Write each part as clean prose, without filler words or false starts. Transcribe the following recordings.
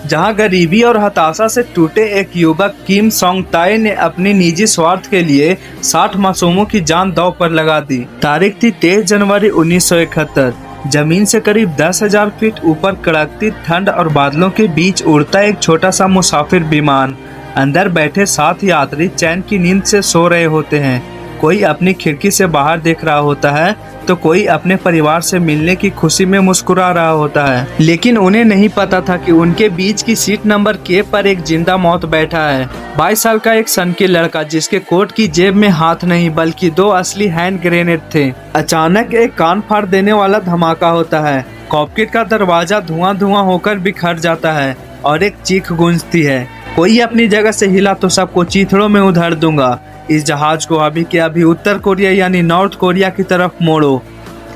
जहां गरीबी और हताशा से टूटे एक युवक किम सोंग ताई ने अपनी निजी स्वार्थ के लिए 60 मासूमों की जान दांव पर लगा दी। तारीख थी 23 जनवरी 1971। जमीन से करीब 10,000 फीट ऊपर कड़कती ठंड और बादलों के बीच उड़ता एक छोटा सा मुसाफिर विमान। अंदर बैठे 7 यात्री चैन की नींद से सो रहे होते हैं। कोई अपनी खिड़की से बाहर देख रहा होता है तो कोई अपने परिवार से मिलने की खुशी में मुस्कुरा रहा होता है। लेकिन उन्हें नहीं पता था कि उनके बीच की सीट नंबर के पर एक जिंदा मौत बैठा है। 22 साल का एक सनकी लड़का जिसके कोट की जेब में हाथ नहीं बल्कि 2 असली हैंड ग्रेनेड थे। अचानक एक कान फाड़ देने वाला धमाका होता है। कॉकपिट का दरवाजा धुआं धुआं होकर बिखर जाता है और एक चीख गूंजती है, कोई अपनी जगह से हिला तो सबको चीथड़ों में उधेड़ दूंगा। इस जहाज को अभी के अभी उत्तर कोरिया यानी नॉर्थ कोरिया की तरफ मोड़ो।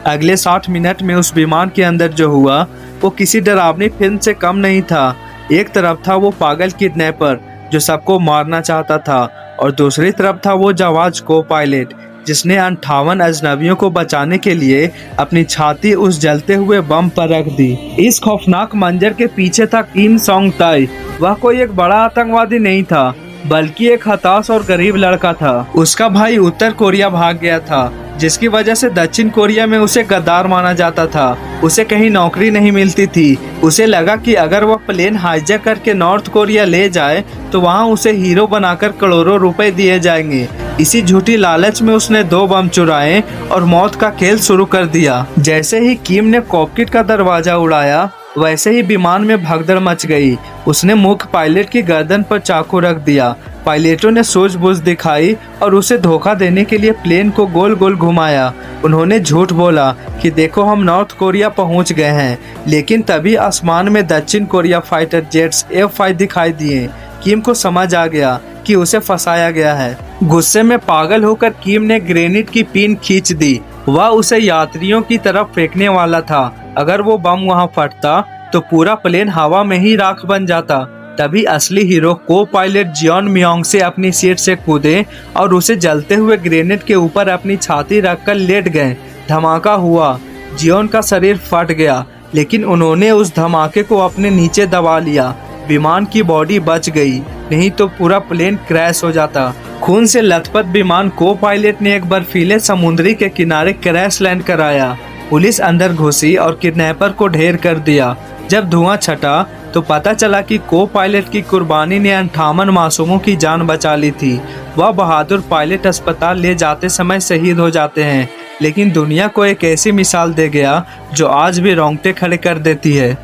अगले 60 मिनट में उस विमान के अंदर जो हुआ वो किसी डरावनी फिल्म से कम नहीं था। एक तरफ था वो पागल किडनैपर जो सबको मारना चाहता था और दूसरी तरफ था वो जाबाज को पायलट जिसने 58 अजनबियों को बचाने के लिए अपनी छाती उस जलते हुए बम पर रख दी। इस खौफनाक मंजर के पीछे था किम सोंग ताई। वह कोई एक बड़ा आतंकवादी नहीं था बल्कि एक हताश और गरीब लड़का था। उसका भाई उत्तर कोरिया भाग गया था जिसकी वजह से दक्षिण कोरिया में उसे गद्दार माना जाता था। उसे कहीं नौकरी नहीं मिलती थी। उसे लगा कि अगर वह प्लेन हाईजैक करके नॉर्थ कोरिया ले जाए तो वहां उसे हीरो बनाकर करोड़ों रुपए दिए जाएंगे। इसी झूठी लालच में उसने 2 बम चुराए और मौत का खेल शुरू कर दिया। जैसे ही किम ने कॉकपिट का दरवाजा उड़ाया वैसे ही विमान में भगदड़ मच गई। उसने मुख्य पायलट की गर्दन पर चाकू रख दिया। पायलटों ने सूझबूझ दिखाई और उसे धोखा देने के लिए प्लेन को गोल गोल घुमाया। उन्होंने झूठ बोला कि देखो हम नॉर्थ कोरिया पहुंच गए हैं, लेकिन तभी आसमान में दक्षिण कोरिया फाइटर जेट्स F-5 दिखाई दिए। किम को समझ आ गया कि उसे फंसाया गया है। गुस्से में पागल होकर किम ने ग्रेनेड की पिन खींच दी। वह उसे यात्रियों की तरफ फेंकने वाला था। अगर वो बम वहां फटता तो पूरा प्लेन हवा में ही राख बन जाता। तभी असली हीरो को पायलट जियोन मियोंग से अपनी सीट से कूदे और उसे जलते हुए ग्रेनेड के ऊपर अपनी छाती रखकर लेट गए। धमाका हुआ, जियोन का शरीर फट गया, लेकिन उन्होंने उस धमाके को अपने नीचे दबा लिया। विमान की बॉडी बच गई, नहीं तो पूरा प्लेन क्रैश हो जाता। खून से लथपथ विमान को पायलट ने एक बर्फीले समुद्री के किनारे क्रैश लैंड कराया। पुलिस अंदर घुसी और किडनैपर को ढेर कर दिया। जब धुआं छटा तो पता चला कि को पायलट की कुर्बानी ने 58 मासूमों की जान बचा ली थी। वह बहादुर पायलट अस्पताल ले जाते समय शहीद हो जाते हैं, लेकिन दुनिया को एक ऐसी मिसाल दे गया जो आज भी रोंगटे खड़े कर देती है।